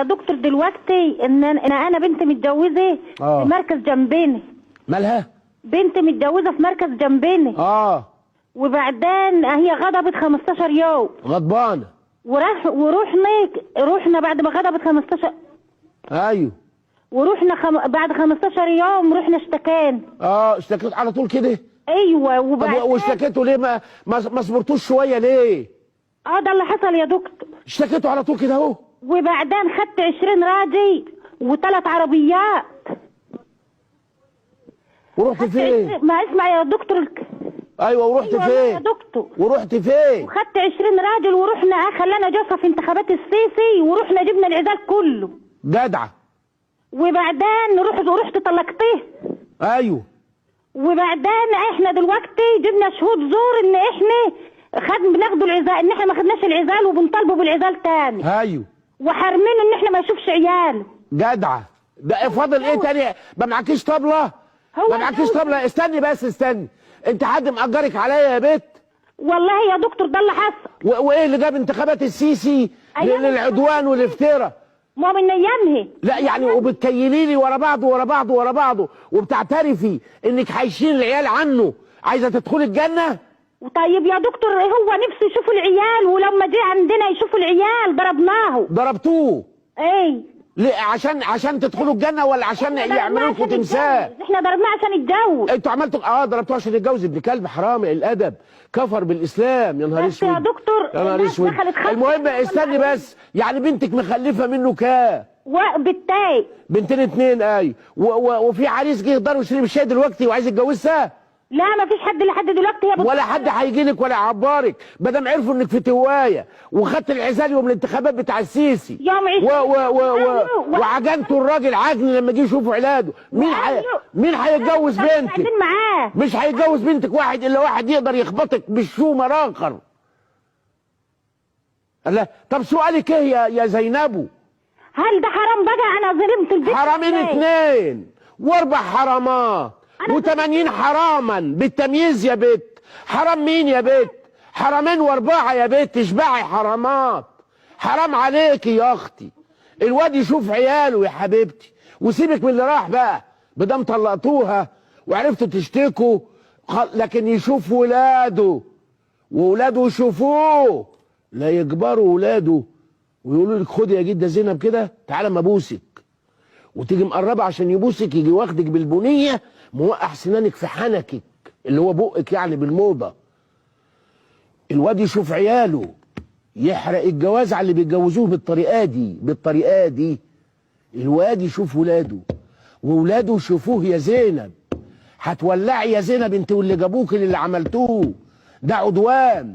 يا دكتور دلوقتي انا بنت متجوزه في مركز جنبيني. مالها؟ بنت متجوزه في مركز جنبيني. وبعدين هي غضبت 15 يوم. غضبانه. ورحنا بعد ما غضبت 15. ايوه. ورحنا بعد 15 يوم رحنا اشتكينا. اشتكيت على طول كده؟ ايوه. وبعدين واشتكيتوا ليه؟ ما صبرتوش شويه ليه؟ ده اللي حصل يا دكتور. اشتكيتوا على طول كده اهو. وبعدين خدت 20 راجل و3 عربيات. ورحت فين؟ ما اسمع يا دكتور. ايوه ورحت فين؟ يا دكتور. ورحت فين؟ وخدت 20 راجل ورحنا خلانا جوزها في انتخابات السيسي ورحنا جبنا العزال كله. جدعه. وبعدين رحت طلقتيه. ايوه. وبعدين احنا دلوقتي جبنا شهود زور ان احنا بناخدوا العزال، ان احنا ما خدناش العزال وبنطالبوا بالعزال تاني. ايوه. وحارمينه ان احنا ما يشوفش عياله. جدعه. ده فاضل ايه تاني؟ ما معكيش طبله؟ ما معكيش طبله؟ استني بس استني. انت حد مأجرك عليا يا بت؟ والله يا دكتور ده اللي حصل. وايه اللي جاب انتخابات السيسي للعدوان والافتراء؟ ما من ايامها. لا يعني وبتكيلي لي ورا بعضه وبتعترفي انك حايشين العيال عنه، عايزه تدخلي الجنه؟ طيب يا دكتور هو نفسه يشوفوا العيال، ولما جه عندنا يشوفوا العيال ضربناه. ضربتوه؟ ايه. ليه؟ عشان تدخلوا الجنه ولا عشان يعملوا لكم تمثال؟ احنا ضربناه عشان يتجوز. انتوا عملتوا ضربتوه عشان يتجوز؟ ابن كلب حرامي الادب، كفر بالاسلام. يا نهار اسود يا دكتور. يا نهار اسود. المهم استني بس، يعني بنتك مخلفه منه كام؟ بنتين. بنتين 2. ايوه. وفي عريس جه يقدر يشرب الشاي دلوقتي وعايز يتجوزها؟ لا ما فيش حد لحد دلوقتي يا ولا حد هيجي لك ولا يعبرك ما دام عرفوا انك في توايه وخدت العزال يوم الانتخابات بتاع السيسي. يوم وعجنتوا الراجل عجن لما جه يشوفوا علاده. مين هيتجوز بنتك؟ مش هيتجوز بنتك واحد الا واحد يقدر يخبطك بالشومه اخر. الله. طب سؤالك ايه يا زينبو؟ هل ده حرام بقى؟ انا ظلمت البنت. حرامين 2 و4 حرامات و80 حراما بالتمييز يا بت. حرام مين يا بت؟ حرامين و4 يا بت. اشبعي حرامات. حرام عليكي يا اختي. الواد يشوف عياله يا حبيبتي. وسيبك من اللي راح بقى، بدام طلقتوها وعرفتوا تشتكوا، لكن يشوف ولاده وولاده يشوفوه، لا يجبروا ولاده ويقولوا لك خدي يا جده زينب كده تعالى ما ابوسك، وتيجي مقربه عشان يبوسك يجي واخدك بالبنيه موقع سنانك في حنكك اللي هو بقك يعني بالموضه. الواد يشوف عياله يحرق الجواز على اللي بيتجوزوه بالطريقه دي. الواد يشوف ولاده وولاده يشوفوه. يا زينب هتولعي يا زينب انت واللي جابوك اللي عملتوه ده عدوان.